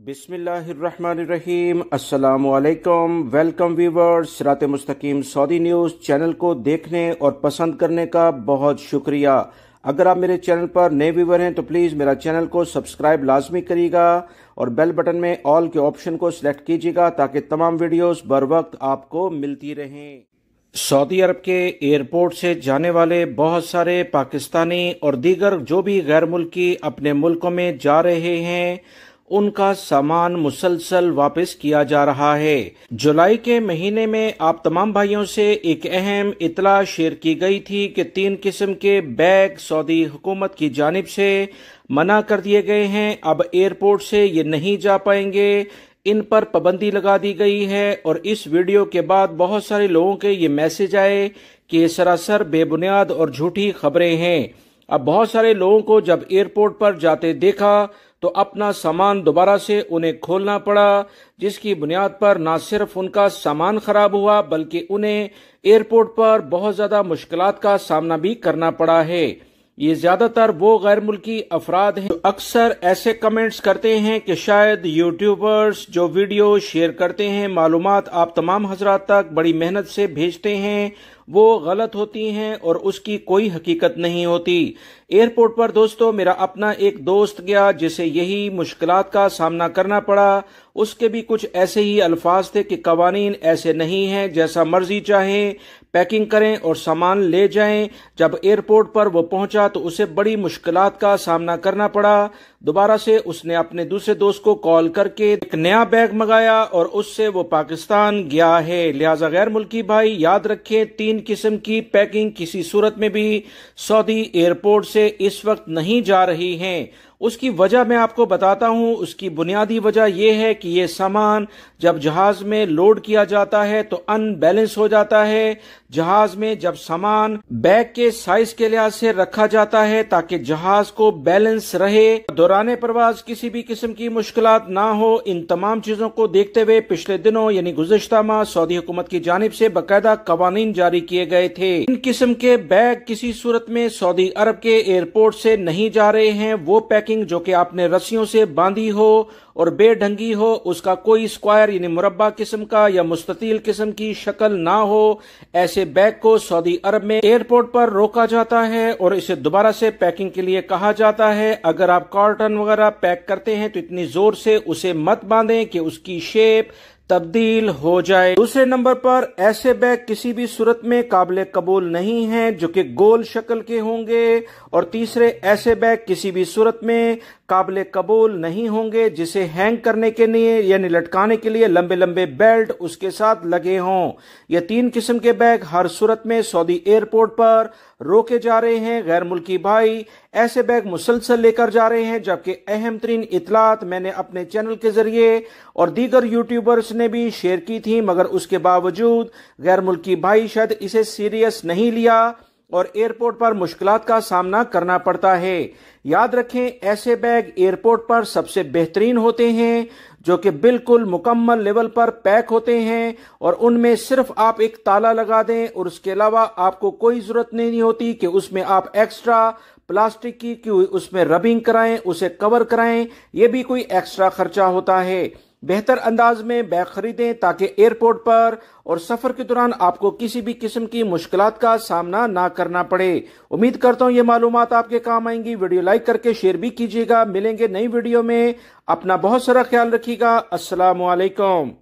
बिस्मिल्लाहिर्रहमानिर्रहीम। अस्सलामु अलैकुम। वेलकम व्यूवर्स, सिरात मुस्तकीम सऊदी न्यूज़ चैनल को देखने और पसंद करने का बहुत शुक्रिया। अगर आप मेरे चैनल पर नए व्यूवर हैं तो प्लीज़ मेरा चैनल को सब्सक्राइब लाजमी करिएगा और बेल बटन में ऑल के ऑप्शन को सिलेक्ट कीजिएगा ताकि तमाम वीडियोस बर वक्त आपको मिलती रहें। सऊदी अरब के एयरपोर्ट से जाने वाले बहुत सारे पाकिस्तानी और दीगर जो भी गैर मुल्की अपने मुल्कों में जा रहे हैं उनका सामान मुसलसल वापस किया जा रहा है। जुलाई के महीने में आप तमाम भाइयों से एक अहम इतला शेयर की गई थी कि 3 किस्म के बैग सऊदी हुकूमत की जानिब से मना कर दिए गए हैं। अब एयरपोर्ट से ये नहीं जा पाएंगे, इन पर पाबंदी लगा दी गई है। और इस वीडियो के बाद बहुत सारे लोगों के ये मैसेज आए कि ये सरासर बेबुनियाद और झूठी खबरें हैं। अब बहुत सारे लोगों को जब एयरपोर्ट पर जाते देखा तो अपना सामान दोबारा से उन्हें खोलना पड़ा, जिसकी बुनियाद पर न सिर्फ उनका सामान खराब हुआ बल्कि उन्हें एयरपोर्ट पर बहुत ज्यादा मुश्किलात का सामना भी करना पड़ा है। ये ज्यादातर वो गैर मुल्की अफराद हैं जो अक्सर ऐसे कमेंट्स करते हैं कि शायद यूट्यूबर्स जो वीडियो शेयर करते हैं, मालूमात आप तमाम हजरात तक बड़ी मेहनत से भेजते हैं, वो गलत होती हैं और उसकी कोई हकीकत नहीं होती। एयरपोर्ट पर दोस्तों मेरा अपना एक दोस्त गया जिसे यही मुश्किलात का सामना करना पड़ा। उसके भी कुछ ऐसे ही अल्फाज थे कि कवानीन ऐसे नहीं हैं, जैसा मर्जी चाहे पैकिंग करें और सामान ले जाएं। जब एयरपोर्ट पर वो पहुंचा तो उसे बड़ी मुश्किलात का सामना करना पड़ा। दोबारा से उसने अपने दूसरे दोस्त को कॉल करके एक नया बैग मंगाया और उससे वो पाकिस्तान गया है। लिहाजा गैर मुल्की भाई याद रखें, 3 किस्म की पैकिंग किसी सूरत में भी सऊदी एयरपोर्ट से इस वक्त नहीं जा रही हैं। उसकी वजह मैं आपको बताता हूं। उसकी बुनियादी वजह यह है कि ये सामान जब जहाज में लोड किया जाता है तो अनबैलेंस हो जाता है। जहाज में जब सामान बैग के साइज के लिहाज से रखा जाता है ताकि जहाज को बैलेंस रहे, दौरान प्रवास किसी भी किस्म की मुश्किलात ना हो, इन तमाम चीजों को देखते हुए पिछले दिनों यानी गुज़िश्ता माह सऊदी हुकूमत की जानिब से बाकायदा कवानीन जारी किए गए थे। इन किस्म के बैग किसी सूरत में सऊदी अरब के एयरपोर्ट से नहीं जा रहे हैं। वो पैकिंग जो कि आपने रस्सियों से बांधी हो और बेढंगी हो, उसका कोई स्क्वायर यानी मुरब्बा किस्म का या मुस्ततील किस्म की शक्ल ना हो, ऐसे बैग को सऊदी अरब में एयरपोर्ट पर रोका जाता है और इसे दोबारा से पैकिंग के लिए कहा जाता है। अगर आप कार्टन वगैरह पैक करते हैं तो इतनी जोर से उसे मत बांधें कि उसकी शेप तब्दील हो जाए। दूसरे नंबर पर ऐसे बैग किसी भी सूरत में काबिल कबूल नहीं हैं जो कि गोल शक्ल के होंगे। और तीसरे, ऐसे बैग किसी भी सूरत में काबिल कबूल नहीं होंगे जिसे हैंग करने के लिए यानी लटकाने के लिए लंबे लंबे बेल्ट उसके साथ लगे हों। ये 3 किस्म के बैग हर सूरत में सऊदी एयरपोर्ट पर रोके जा रहे हैं। गैर मुल्की भाई ऐसे बैग मुसलसल लेकर जा रहे हैं, जबकि अहम तरीन इतलात मैंने अपने चैनल के जरिए और दीगर यूट्यूबर्स ने भी शेयर की थी, मगर उसके बावजूद गैर मुल्की भाई शायद इसे सीरियस नहीं लिया और एयरपोर्ट पर मुश्किलात का सामना करना पड़ता है। याद रखें, ऐसे बैग एयरपोर्ट पर सबसे बेहतरीन होते हैं जो कि बिल्कुल मुकम्मल लेवल पर पैक होते हैं और उनमें सिर्फ आप एक ताला लगा दें और उसके अलावा आपको कोई जरूरत नहीं होती कि उसमें आप एक्स्ट्रा प्लास्टिक की उसमें रबिंग कराएं, उसे कवर कराएं। यह भी कोई एक्स्ट्रा खर्चा होता है। बेहतर अंदाज में बैग खरीदें ताकि एयरपोर्ट पर और सफर के दौरान आपको किसी भी किस्म की मुश्किलात का सामना ना करना पड़े। उम्मीद करता हूं ये मालूमात आपके काम आएंगी। वीडियो लाइक करके शेयर भी कीजिएगा। मिलेंगे नई वीडियो में। अपना बहुत सारा ख्याल रखिएगा। अस्सलामु अलैकुम।